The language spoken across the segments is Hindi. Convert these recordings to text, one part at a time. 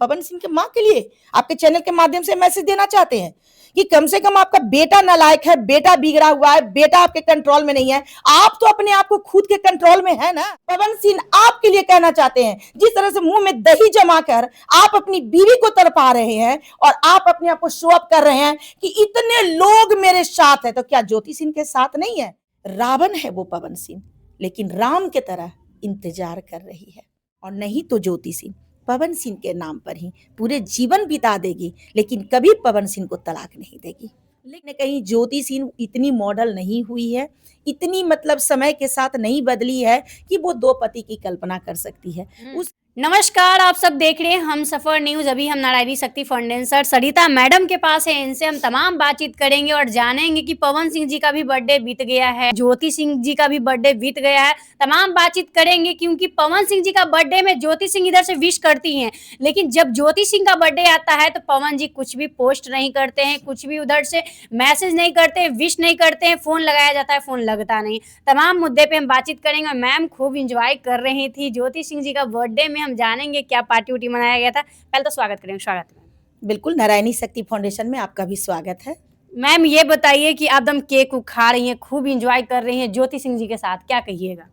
पवन सिंह के माँ के लिए आपके चैनल के माध्यम से मैसेज देना चाहते हैं कि कम से कम आपका बेटा नालायक है, बेटा बिगड़ा हुआ है, बेटा आपके कंट्रोल में नहीं है। आप तो अपने आप को खुद के कंट्रोल में है ना। पवन सिंह आपके लिए कहना चाहते हैं, जिस तरह से मुंह में दही जमा कर आप अपनी बीवी को तड़पा रहे हैं और आप अपने आप को शो अप कर रहे हैं कि इतने लोग मेरे साथ है, तो क्या ज्योति सिंह के साथ नहीं है? रावण है वो पवन सिंह, लेकिन राम के तरह इंतजार कर रही है। और नहीं तो ज्योति सिंह पवन सिंह के नाम पर ही पूरे जीवन बिता देगी, लेकिन कभी पवन सिंह को तलाक नहीं देगी। लेकिन कहीं ज्योति सिंह इतनी मॉडल नहीं हुई है, इतनी मतलब समय के साथ नहीं बदली है कि वो दो पति की कल्पना कर सकती है। उस नमस्कार, आप सब देख रहे हैं हम सफर न्यूज। अभी हम नारायणी शक्ति फाउंडेशन सरिता मैडम के पास है। इनसे हम तमाम बातचीत करेंगे और जानेंगे कि पवन सिंह जी का भी बर्थडे बीत गया है, ज्योति सिंह जी का भी बर्थडे बीत गया है। तमाम बातचीत करेंगे क्योंकि पवन सिंह जी का बर्थडे में ज्योति सिंह इधर से विश करती हैं, लेकिन जब ज्योति सिंह का बर्थडे आता है तो पवन जी कुछ भी पोस्ट नहीं करते हैं, कुछ भी उधर से मैसेज नहीं करते, विश नहीं करते हैं। फोन लगाया जाता है, फोन लगता नहीं। तमाम मुद्दे पे हम बातचीत करेंगे। मैम खूब इंजॉय कर रही थी ज्योति सिंह जी का बर्थडे में। हम जानेंगे क्या पार्टी उटी मनाया गया था। पहले तो स्वागत करेंगे। स्वागत है। बिल्कुल, नारायणी शक्ति फाउंडेशन में आपका भी स्वागत है। मैम ये बताइए कि आप दम केक खा रही हैं, खूब इंजॉय कर रही हैं ज्योति सिंह जी के साथ, क्या कहिएगा?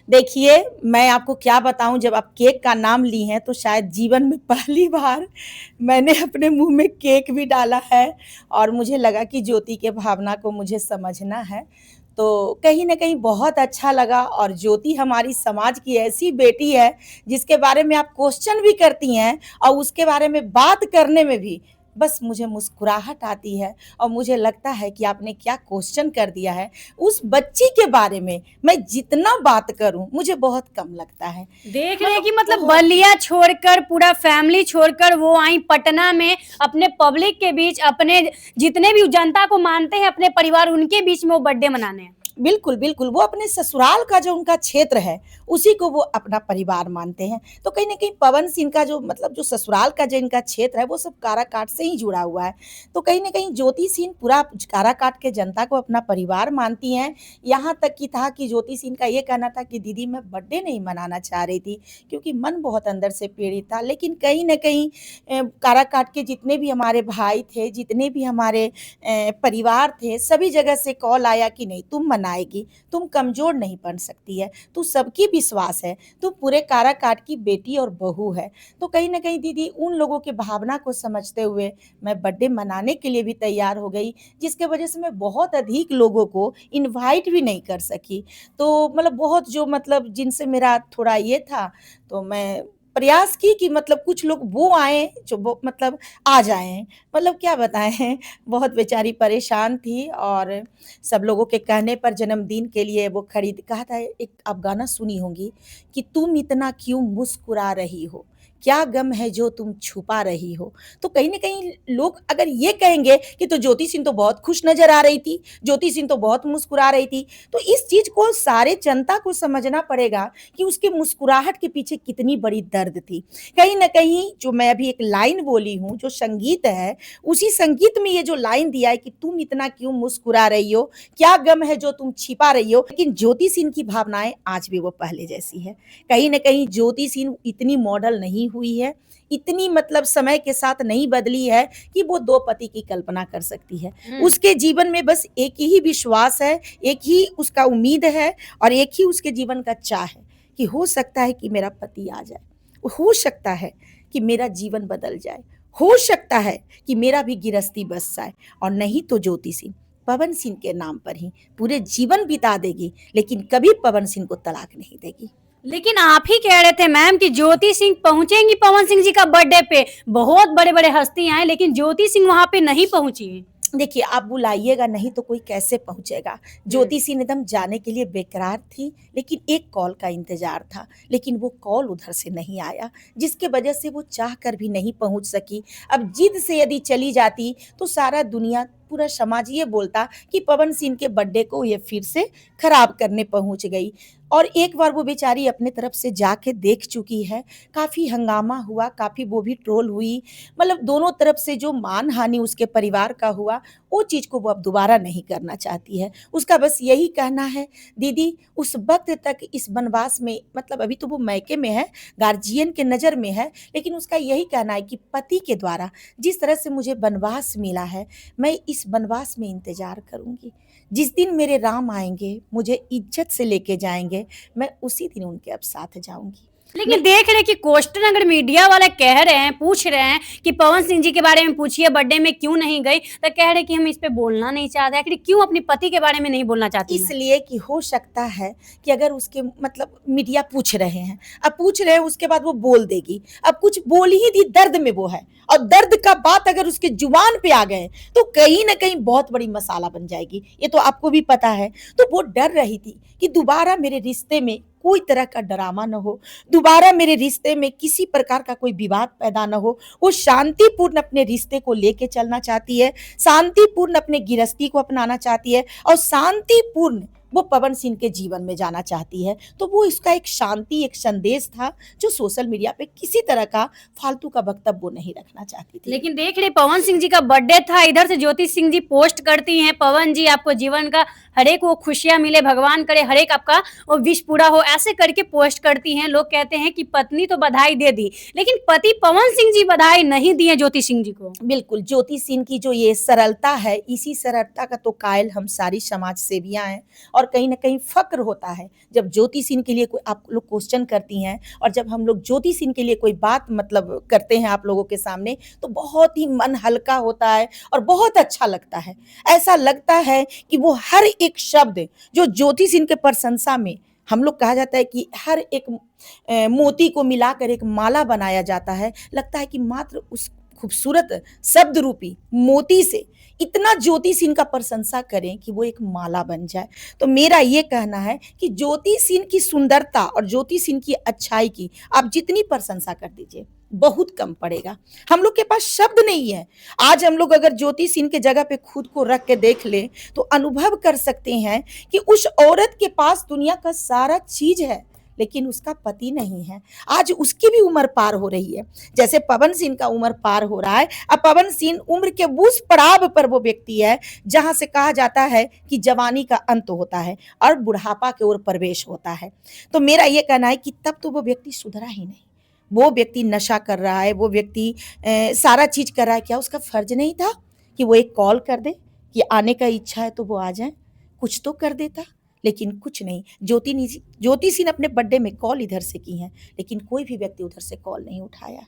देखिए, मैं आपको क्या बताऊं, जब आप केक का नाम ली हैं तो शायद जीवन में पहली बार मैंने अपने मुंह में केक भी डाला है और मुझे लगा कि ज्योति के भावना को मुझे समझना है, तो कहीं न कहीं बहुत अच्छा लगा। और ज्योति हमारी समाज की ऐसी बेटी है जिसके बारे में आप क्वेश्चन भी करती हैं और उसके बारे में बात करने में भी बस मुझे मुस्कुराहट आती है और मुझे लगता है कि आपने क्या क्वेश्चन कर दिया है। उस बच्ची के बारे में मैं जितना बात करूं मुझे बहुत कम लगता है। देख रहे हैं कि मतलब बलिया छोड़कर, पूरा फैमिली छोड़कर वो आई पटना में अपने पब्लिक के बीच, अपने जितने भी जनता को मानते हैं अपने परिवार, उनके बीच में वो बर्थडे मनाने हैं। बिल्कुल, बिल्कुल, वो अपने ससुराल का जो उनका क्षेत्र है, उसी को वो अपना परिवार मानते हैं। तो कहीं न कहीं पवन सिंह का जो मतलब जो ससुराल का जो इनका क्षेत्र है, वो सब काराकाट से ही जुड़ा हुआ है। तो कहीं न कहीं ज्योति सिंह पूरा काराकाट के जनता को अपना परिवार मानती हैं। यहाँ तक कि था कि ज्योति सिंह का ये कहना था कि दीदी मैं बर्थडे नहीं मनाना चाह रही थी, क्योंकि मन बहुत अंदर से पीड़ित था। लेकिन कहीं न कहीं काराकाट के जितने भी हमारे भाई थे, जितने भी हमारे परिवार थे, सभी जगह से कॉल आया कि नहीं तुम मनाएगी, तुम कमज़ोर नहीं बन सकती है, तू सबकी विश्वास है, तू पूरे काराकाट की बेटी और बहू है। तो कहीं न कहीं दीदी उन लोगों की भावना को समझते हुए मैं बर्थडे मनाने के लिए भी तैयार हो गई, जिसके वजह से मैं बहुत अधिक लोगों को इनवाइट भी नहीं कर सकी। तो मतलब बहुत जो मतलब जिनसे मेरा थोड़ा ये था, तो मैं प्रयास की कि मतलब कुछ लोग वो आएँ जो वो मतलब आ जाएँ। मतलब क्या बताएँ, बहुत बेचारी परेशान थी और सब लोगों के कहने पर जन्मदिन के लिए वो खरीद कहा था। एक आप गाना सुनी होंगी कि तुम इतना क्यों मुस्कुरा रही हो, क्या गम है जो तुम छुपा रही हो। तो कहीं न कहीं लोग अगर ये कहेंगे कि तो ज्योति सिंह तो बहुत खुश नज़र आ रही थी, ज्योति सिंह तो बहुत मुस्कुरा रही थी, तो इस चीज़ को सारे जनता को समझना पड़ेगा कि उसकी मुस्कुराहट के पीछे कितनी बड़ी दर्द थी। कहीं न कहीं जो मैं अभी एक लाइन बोली हूँ, जो संगीत है, उसी संगीत में ये जो लाइन दिया है कि तुम इतना क्यों मुस्कुरा रही हो, क्या गम है जो तुम छिपा रही हो। लेकिन ज्योति सिंह की भावनाएँ आज भी वो पहले जैसी है। कहीं न कहीं ज्योति सिंह इतनी मॉडल नहीं हुई है, इतनी मतलब समय के साथ नहीं बदली है कि वो दो पति की कल्पना कर सकती है। उसके जीवन में बस एक ही विश्वास है, एक ही उसका उम्मीद है और एक ही उसके जीवन का चाह है कि हो सकता है कि मेरा पति आ जाए, हो सकता है कि मेरा जीवन बदल जाए, हो सकता है कि मेरा भी गृहस्थी बस जाए। और नहीं तो ज्योति सिंह पवन सिंह के नाम पर ही पूरे जीवन बिता देगी, लेकिन कभी पवन सिंह को तलाक नहीं देगी। लेकिन आप ही कह रहे थे मैम कि ज्योति सिंह पहुंचेंगी पवन सिंह जी का बर्थडे पे, बहुत बड़े बड़े हस्ती आए, लेकिन ज्योति सिंह वहां पे नहीं पहुंची। देखिए, आप बुलाइएगा नहीं तो कोई कैसे पहुँचेगा। ज्योति सिंह एकदम जाने के लिए बेकरार थी, लेकिन एक कॉल का इंतज़ार था, लेकिन वो कॉल उधर से नहीं आया, जिसके वजह से वो चाह कर भी नहीं पहुँच सकी। अब जिद से यदि चली जाती तो सारा दुनिया, पूरा समाज ये बोलता कि पवन सिंह के बर्थडे को ये फिर से खराब करने पहुँच गई। और एक बार वो बेचारी अपने तरफ से जाके देख चुकी है, काफ़ी हंगामा हुआ, काफ़ी वो भी ट्रोल हुई। मतलब दोनों तरफ से जो मानहानि उसके परिवार का हुआ, वो चीज़ को वो अब दोबारा नहीं करना चाहती है। उसका बस यही कहना है, दीदी उस वक़्त तक इस वनवास में, मतलब अभी तो वो मायके में है, गार्जियन के नज़र में है, लेकिन उसका यही कहना है कि पति के द्वारा जिस तरह से मुझे वनवास मिला है, मैं इस वनवास में इंतज़ार करूँगी। जिस दिन मेरे राम आएँगे, मुझे इज़्ज़त से लेके जाएँगे, मैं उसी दिन उनके अब साथ जाऊँगी। लेकिन देख रहे हैं कि क्वेश्चन अगर मीडिया वाले कह रहे हैं, पूछ रहे हैं कि पवन सिंह जी के बारे में पूछिए, बर्थडे में क्यों नहीं गई? तो कह रहे हैं कि हम इस पे बोलना नहीं चाहते। आखिर क्यों अपने पति के बारे में नहीं बोलना चाहती हैं? इसलिए कि हो सकता है कि अगर उसके मतलब मीडिया पूछ रहे हैं, अब पूछ रहे हैं उसके बाद वो बोल देगी। अब कुछ बोल ही दी, दर्द में वो है, और दर्द का बात अगर उसके जुबान पे आ गए तो कहीं न कहीं बहुत बड़ी मसाला बन जाएगी। ये तो आपको भी पता है। तो वो डर रही थी कि दोबारा मेरे रिश्ते में कोई तरह का ड्रामा ना हो, दोबारा मेरे रिश्ते में किसी प्रकार का कोई विवाद पैदा ना हो। वो शांतिपूर्ण अपने रिश्ते को लेके चलना चाहती है, शांतिपूर्ण अपने गृहस्थी को अपनाना चाहती है और शांतिपूर्ण वो पवन सिंह के जीवन में जाना चाहती है। तो वो इसका एक शांति, एक संदेश था जो सोशल मीडिया पे किसी तरह का फालतू का वक्तव्य वो नहीं रखना चाहती थी। लेकिन देख रहे पवन सिंह जी का बर्थडे था, इधर से ज्योति सिंह जी पोस्ट करती हैं, पवन जी आपको जीवन का हर एक वो खुशियां मिले, भगवान करे हर एक आपका वो विश पूरा हो, ऐसे करके पोस्ट करती हैं। लोग कहते हैं कि पत्नी तो बधाई दे दी, लेकिन पति पवन सिंह जी बधाई नहीं दिए ज्योति सिंह जी को। बिल्कुल, ज्योति सिंह की जो ये सरलता है, इसी सरलता का तो कायल हम सारी समाज सेवियाँ हैं, और कहीं न कहीं फ़क्र होता है जब ज्योति सिंह के लिए कोई आप लोग क्वेश्चन करती हैं, और जब हम लोग ज्योति सिंह के लिए कोई बात मतलब करते हैं आप लोगों के सामने, तो बहुत ही मन हल्का होता है और बहुत अच्छा लगता है। ऐसा लगता है कि वो हर एक शब्द जो ज्योति सिंह के प्रशंसा में, हम लोग कहा जाता है कि हर एक मोती को मिलाकर एक माला बनाया जाता है। लगता है कि मात्र उस खूबसूरत शब्द रूपी मोती से इतना ज्योति सिंह का प्रशंसा करें कि वो एक माला बन जाए। तो मेरा ये कहना है कि ज्योति सिंह की सुंदरता और ज्योति सिंह की अच्छाई की आप जितनी प्रशंसा कर दीजिए, बहुत कम पड़ेगा। हम लोग के पास शब्द नहीं है। आज हम लोग अगर ज्योति सिंह के जगह पे खुद को रख के देख लें, तो अनुभव कर सकते हैं कि उस औरत के पास दुनिया का सारा चीज़ है, लेकिन उसका पति नहीं है। आज उसकी भी उम्र पार हो रही है, जैसे पवन सिंह का उम्र पार हो रहा है। अब पवन सिंह उम्र के उस पड़ाव पर वो व्यक्ति है जहाँ से कहा जाता है कि जवानी का अंत होता है और बुढ़ापा की ओर प्रवेश होता है। तो मेरा ये कहना है कि तब तो वो व्यक्ति सुधरा ही नहीं। वो व्यक्ति नशा कर रहा है, वो व्यक्ति सारा चीज़ कर रहा है। क्या उसका फर्ज नहीं था कि वो एक कॉल कर दे कि आने का इच्छा है तो वो आ जाए? कुछ तो कर देता, लेकिन कुछ नहीं। ज्योति सिंह अपने बर्थडे में कॉल इधर से की हैं, लेकिन कोई भी व्यक्ति उधर से कॉल नहीं उठाया।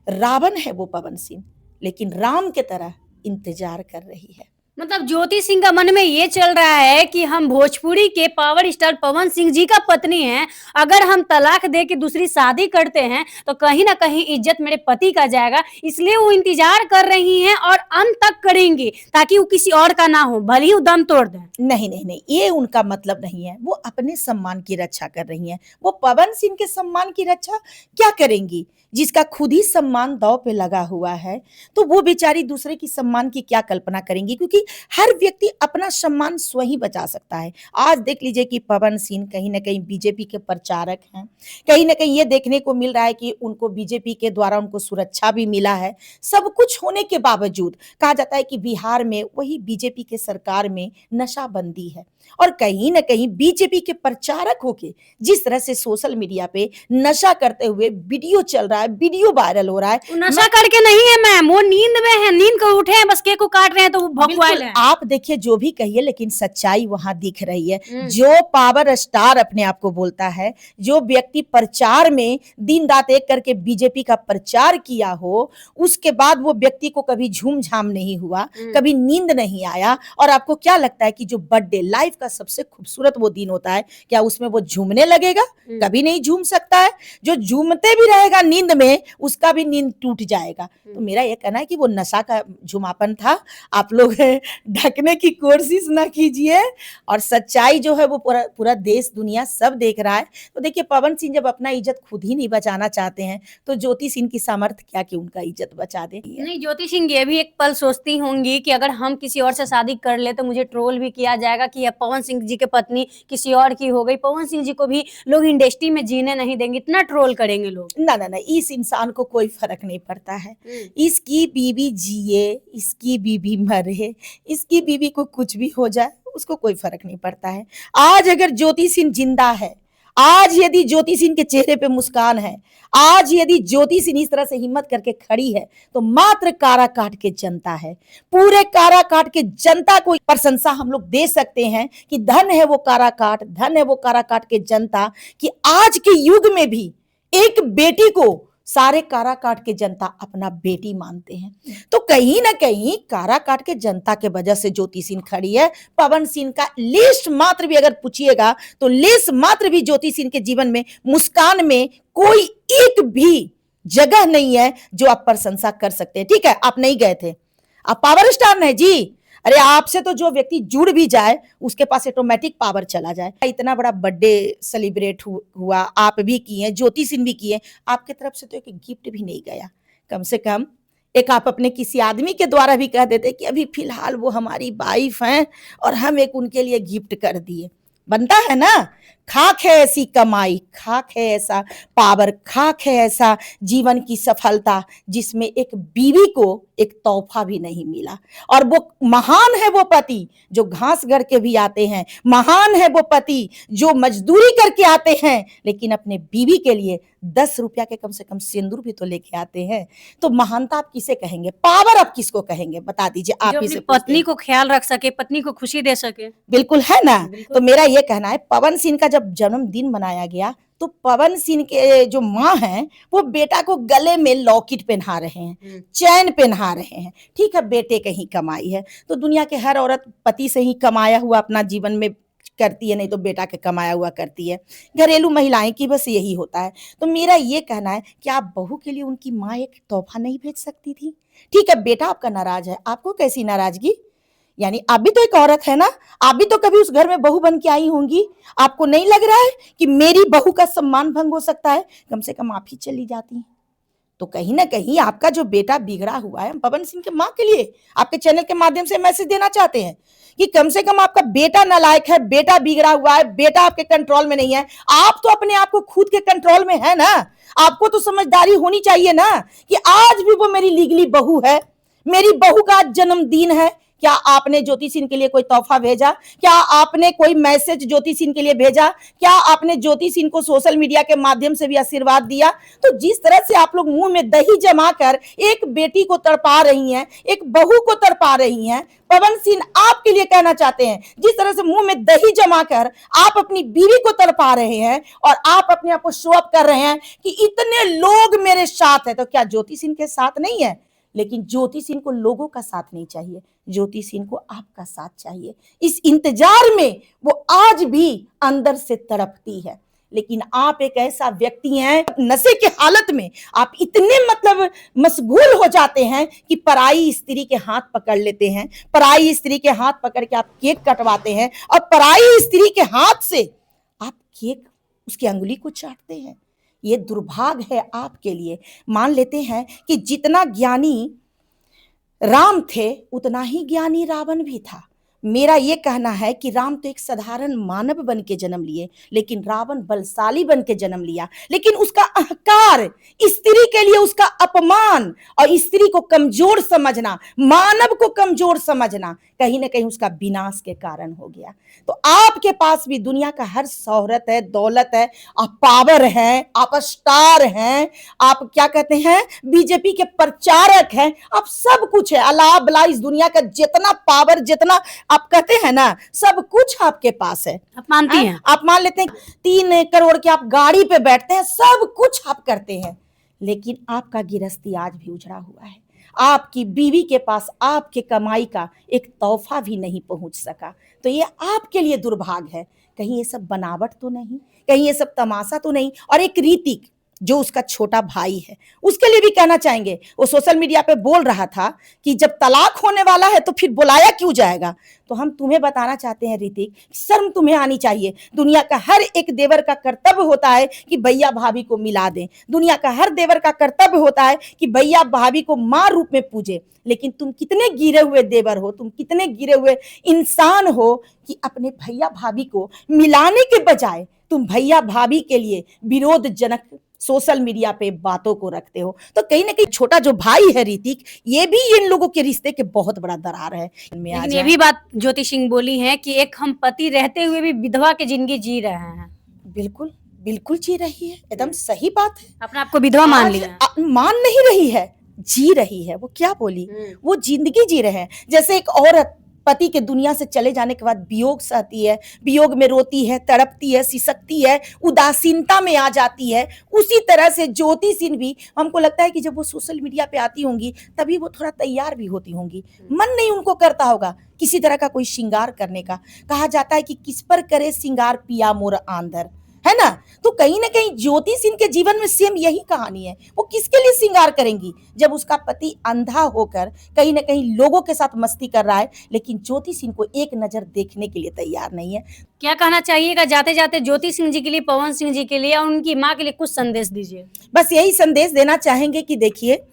रावण है वो पवन सिंह, लेकिन राम के तरह इंतजार कर रही है। मतलब ज्योति सिंह का मन में ये चल रहा है कि हम भोजपुरी के पावर स्टार पवन सिंह जी का पत्नी हैं, अगर हम तलाक दे के दूसरी शादी करते हैं तो कहीं ना कहीं इज्जत मेरे पति का जाएगा, इसलिए वो इंतजार कर रही हैं और अंत तक करेंगी ताकि वो किसी और का ना हो, भले ही वो दम तोड़ दें। नहीं नहीं नहीं, ये उनका मतलब नहीं है। वो अपने सम्मान की रक्षा कर रही हैं। वो पवन सिंह के सम्मान की रक्षा क्या करेंगी? जिसका खुद ही सम्मान दांव पे लगा हुआ है, तो वो बेचारी दूसरे की सम्मान की क्या कल्पना करेंगी? क्योंकि हर व्यक्ति अपना सम्मान स्वयं बचा सकता है। आज देख लीजिए कि पवन सिंह कहीं न कहीं बीजेपी के प्रचारक हैं। कहीं न कहीं ये देखने को मिल रहा है कि उनको बीजेपी के द्वारा उनको सुरक्षा भी मिला है। सब कुछ होने के बावजूद कहा जाता है कि बिहार में वही बीजेपी के सरकार में नशाबंदी है, और कहीं न कहीं बीजेपी के प्रचारक होके जिस तरह से सोशल मीडिया पे नशा करते हुए वीडियो चल रहा है, वीडियो वायरल हो रहा है। वो नशा करके नहीं है मैम, वो नींद में है, नींद को उठे हैं, बस केक को काट रहे हैं तो वो भगवाइल है। आप देखिए जो भी कहिए, लेकिन सच्चाई वहां दिख रही है। जो पावर स्टार अपने आप को बोलता है, जो व्यक्ति प्रचार में दिन रात एक करके बीजेपी का प्रचार किया हो, उसके बाद वो व्यक्ति को कभी झूम झाम नहीं हुआ, कभी नींद नहीं आया, और आपको क्या लगता है कि जो बर्थडे लाइफ का सबसे खूबसूरत वो दिन होता है, क्या उसमें वो झूमने लगेगा? कभी नहीं झूम सकता है। जो झूमते भी रहेगा नींद में, उसका भी नींद टूट जाएगा। तो मेरा ये कहना है कि वो नशा का झुमापन था। आप लोग ढकने की कोशिश ना कीजिए, और सच्चाई जो है वो पूरा देश दुनिया सब देख रहा है। तो देखिए पवन सिंह जब अपना इज्जत खुद ही नहीं बचाना चाहते हैं, तो ज्योति सिंह की सामर्थ्य क्या कि उनका इज्जत बचा दे। नहीं, ज्योति सिंह ये भी एक पल सोचती होंगी कि अगर हम किसी और से शादी कर ले तो मुझे ट्रोल भी किया जाएगा कि अब पवन सिंह जी के पत्नी किसी और की हो गई, पवन सिंह जी को भी लोग इंडस्ट्री में जीने नहीं देंगे, इतना ट्रोल करेंगे लोग। ना ना ना, इस इंसान को कोई फर्क नहीं पड़ता है। इसकी बीवी जिए, इसकी बीवी मरे, इसकी बीवी को कुछ भी हो जाए, उसको कोई फर्क नहीं पड़ता है। आज अगर ज्योति सिंह जिंदा है, आज यदि ज्योति सिंह के चेहरे पे मुस्कान है, आज यदि ज्योति सिंह इस तरह से हिम्मत करके खड़ी है, तो मात्र काराकाट के जनता है। पूरे काराकाट के जनता को प्रशंसा हम लोग दे सकते हैं कि धन है वो काराकाट, धन है वो काराकाट के जनता, कि आज के युग में भी एक बेटी को सारे काराकाट के जनता अपना बेटी मानते हैं। तो कहीं ना कहीं काराकाट के जनता के वजह से ज्योति सिंह खड़ी है। पवन सिंह का लिस्ट मात्र भी अगर पूछिएगा तो लिस्ट मात्र भी ज्योति सिंह के जीवन में, मुस्कान में कोई एक भी जगह नहीं है जो आप प्रशंसा कर सकते हैं। ठीक है, आप नहीं गए थे, आप पावर स्टार नहीं जी। अरे आपसे तो जो व्यक्ति जुड़ भी जाए उसके पास ऑटोमेटिक पावर चला जाए। इतना बड़ा बर्थडे सेलिब्रेट हुआ, आप भी किए, ज्योति सिंह भी किए, आपके तरफ से तो एक गिफ्ट भी नहीं गया। कम से कम एक आप अपने किसी आदमी के द्वारा भी कह देते कि अभी फिलहाल वो हमारी वाइफ हैं और हम एक उनके लिए गिफ्ट कर दिए। बनता है ना। खाक है ऐसी कमाई, खाक है ऐसा पावर, खाक है ऐसा जीवन की सफलता जिसमें एक बीवी को एक तोहफा भी नहीं मिला। और वो महान है वो पति जो घास घर के भी आते हैं, महान है वो पति जो मजदूरी करके आते हैं, लेकिन अपने बीवी के लिए 10 रुपया के कम से कम सिंदूर भी तो लेके आते हैं। तो महानता आप किसे कहेंगे, पावर आप किसको कहेंगे, बता दीजिए। आप इसे पत्नी को ख्याल रख सके, पत्नी को खुशी दे सके। बिल्कुल है ना। तो मेरा ये कहना है, पवन सिंह का जब जन्मदिन मनाया गया तो पवन सिंह के जो माँ हैं वो बेटा को गले में लॉकेट पहना रहे हैं, चैन पहना रहे हैं। ठीक है, बेटे की ही कमाई है, तो दुनिया के हर औरत पति से ही कमाया हुआ अपना जीवन में करती है, नहीं तो बेटा के कमाया हुआ करती है। घरेलू महिलाएं की बस यही होता है। तो मेरा ये कहना है कि आप बहू के लिए उनकी माँ एक तोहफा नहीं भेज सकती थी? ठीक है, बेटा आपका नाराज है, आपको कैसी नाराजगी, यानी आप भी तो एक औरत है ना, आप भी तो कभी उस घर में बहू बन के आई होंगी। आपको नहीं लग रहा है कि मेरी बहू का सम्मान भंग हो सकता है? कम से कम आप ही चली जाती। तो कहीं ना कहीं आपका जो बेटा बिगड़ा हुआ है, पवन सिंह के माँ के लिए आपके चैनल के माध्यम से मैसेज देना चाहते हैं कि कम से कम आपका बेटा नालायक है, बेटा बिगड़ा हुआ है, बेटा आपके कंट्रोल में नहीं है। आप तो अपने आप को खुद के कंट्रोल में है ना। आपको तो समझदारी होनी चाहिए ना कि आज भी वो मेरी लीगली बहू है, मेरी बहू का आज जन्मदिन है। क्या आपने ज्योति सिंह के लिए कोई तोहफा भेजा? क्या आपने कोई मैसेज ज्योति सिंह के लिए भेजा? क्या आपने ज्योति सिंह को सोशल मीडिया के माध्यम से भी आशीर्वाद दिया? तो जिस तरह से आप लोग मुंह में दही जमा कर एक बेटी को तड़पा रही हैं, एक बहू को तड़पा रही हैं, पवन सिंह आपके लिए कहना चाहते हैं, जिस तरह से मुंह में दही जमा कर आप अपनी बीवी को तड़पा रहे हैं और आप अपने आप को शो अप कर रहे हैं कि इतने लोग मेरे साथ है, तो क्या ज्योति सिंह के साथ नहीं है? लेकिन ज्योति सिंह को लोगों का साथ नहीं चाहिए, ज्योति सिंह को आपका साथ चाहिए। इस इंतजार में वो आज भी अंदर से तड़पती है। लेकिन आप एक ऐसा व्यक्ति हैं, नशे के हालत में आप इतने मतलब मशगूल हो जाते हैं कि पराई स्त्री के हाथ पकड़ लेते हैं, पराई स्त्री के हाथ पकड़ के आप केक कटवाते हैं और पराई स्त्री के हाथ से आप केक उसकी अंगुली को चाटते हैं। ये दुर्भाग्य है आपके लिए। मान लेते हैं कि जितना ज्ञानी राम थे उतना ही ज्ञानी रावण भी था। मेरा ये कहना है कि राम तो एक साधारण मानव बन के जन्म लिए, लेकिन रावण बलशाली बन के जन्म लिया। लेकिन उसका अहंकार, स्त्री के लिए उसका अपमान और स्त्री को कमजोर समझना, मानव को कमजोर समझना कहीं ना कहीं उसका विनाश के कारण हो गया। तो आपके पास भी दुनिया का हर शोहरत है, दौलत है, आप पावर हैं, आप स्टार हैं, आप क्या कहते हैं बीजेपी के प्रचारक हैं, आप सब कुछ है। अल्लाह बला इस दुनिया का जितना पावर, जितना आप कहते हैं ना, सब कुछ आपके पास है। आप मानती हैं? आप मान लेते हैं 3 करोड़ की आप गाड़ी पे बैठते हैं, सब कुछ आप करते हैं, लेकिन आपका गिरस्ती आज भी उजड़ा हुआ है। आपकी बीवी के पास आपके कमाई का एक तोहफा भी नहीं पहुंच सका। तो ये आपके लिए दुर्भाग्य है। कहीं ये सब बनावट तो नहीं, कहीं ये सब तमाशा तो नहीं? और एक ऋतिक जो उसका छोटा भाई है, उसके लिए भी कहना चाहेंगे। वो सोशल मीडिया पे बोल रहा था कि जब तलाक होने वाला है तो फिर बुलाया क्यों जाएगा? तो हम तुम्हें बताना चाहते हैं ऋतिक, शर्म तुम्हें आनी चाहिए। दुनिया का हर एक देवर का कर्तव्य होता है कि भैया भाभी को मिला दें। दुनिया का हर देवर का कर्तव्य होता है कि भैया भाभी को मां रूप में पूजे। लेकिन तुम कितने गिरे हुए देवर हो, तुम कितने गिरे हुए इंसान हो कि अपने भैया भाभी को मिलाने के बजाय तुम भैया भाभी के लिए विरोधजनक सोशल मीडिया पे बातों को रखते हो। तो कहीं न कहीं छोटा जो भाई है ऋतिक, ये भी इन लोगों के रिश्ते के बहुत बड़ा दरार है। में आ लेकिन ये जाए। भी बात ज्योति सिंह बोली है कि एक हम पति रहते हुए भी विधवा की ज़िंदगी जी रहे हैं। बिल्कुल, बिल्कुल जी रही है, एकदम सही बात है। अपने आप को विधवा मान आज लिया। मान नहीं रही है, जी रही है। वो क्या बोली? हुँ। वो ज़िंदगी जी रहे हैं। जैसे एक औरत पति के दुनिया से चले जाने के बाद वियोग सहती है, वियोग में रोती है, तड़पती है, सिसकती है, उदासीनता में आ जाती है। उसी तरह से ज्योति सिंह भी हमको लगता है कि जब वो सोशल मीडिया पे आती होंगी, तभी वो थोड़ा तैयार भी होती होंगी। मन नहीं उनको करता होगा किसी तरह का कोई श्रृंगार करने का। कहा जाता है कि किस पर करे श्रृंगार पिया मोर आंधर, है ना? तो कहीं न कहीं ज्योति सिंह के जीवन में सेम यही कहानी है। वो किसके लिए श्रृंगार करेंगी? जब उसका पति अंधा होकर कहीं न कहीं लोगों के साथ मस्ती कर रहा है, लेकिन ज्योति सिंह को एक नज़र देखने के लिए तैयार नहीं है। क्या कहना चाहिएगा जाते-जाते ज्योति सिंह जी के लिए, पवन सिंह जी के लिए और उनकी माँ के लिए कुछ संदेश दीजिए? बस यही संदेश देना चाहेंगे कि देखिए,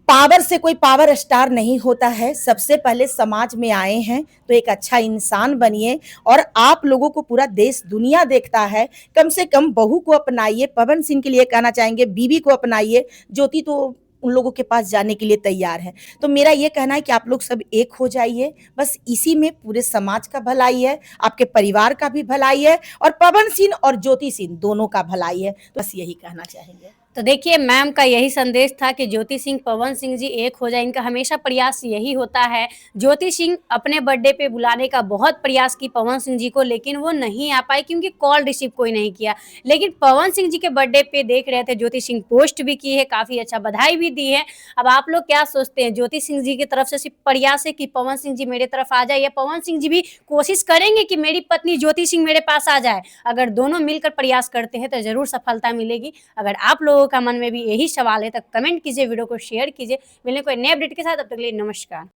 पावर से कोई पावर स्टार नहीं होता है। सबसे पहले समाज में आए हैं तो एक अच्छा इंसान बनिए और आप लोगों को पूरा देश दुनिया देखता है। कम से कम बहू को अपनाइए। पवन सिंह के लिए कहना चाहेंगे बीवी को अपनाइए। ज्योति तो उन लोगों के पास जाने के लिए तैयार है। तो मेरा ये कहना है कि आप लोग सब एक हो जाइए। बस इसी में पूरे समाज का भलाई है, आपके परिवार का भी भलाई है और पवन सिंह और ज्योति सिंह दोनों का भलाई है। तो बस यही कहना चाहेंगे। तो देखिए मैम का यही संदेश था कि ज्योति सिंह, पवन सिंह जी एक हो जाए। इनका हमेशा प्रयास यही होता है। ज्योति सिंह अपने बर्थडे पे बुलाने का बहुत प्रयास की पवन सिंह जी को, लेकिन वो नहीं आ पाई क्योंकि कॉल रिसीव कोई नहीं किया। लेकिन पवन सिंह जी के बर्थडे पे देख रहे थे ज्योति सिंह पोस्ट भी की है, काफ़ी अच्छा बधाई भी दी है। अब आप लोग क्या सोचते हैं? ज्योति सिंह जी की तरफ से सिर्फ प्रयास है कि पवन सिंह जी मेरे तरफ आ जाए, या पवन सिंह जी भी कोशिश करेंगे कि मेरी पत्नी ज्योति सिंह मेरे पास आ जाए? अगर दोनों मिलकर प्रयास करते हैं तो ज़रूर सफलता मिलेगी। अगर आप लोगों का मन में भी यही सवाल है तो कमेंट कीजिए, वीडियो को शेयर कीजिए। मिलेंगे कोई नए अपडेट के साथ, तब तक के लिए नमस्कार।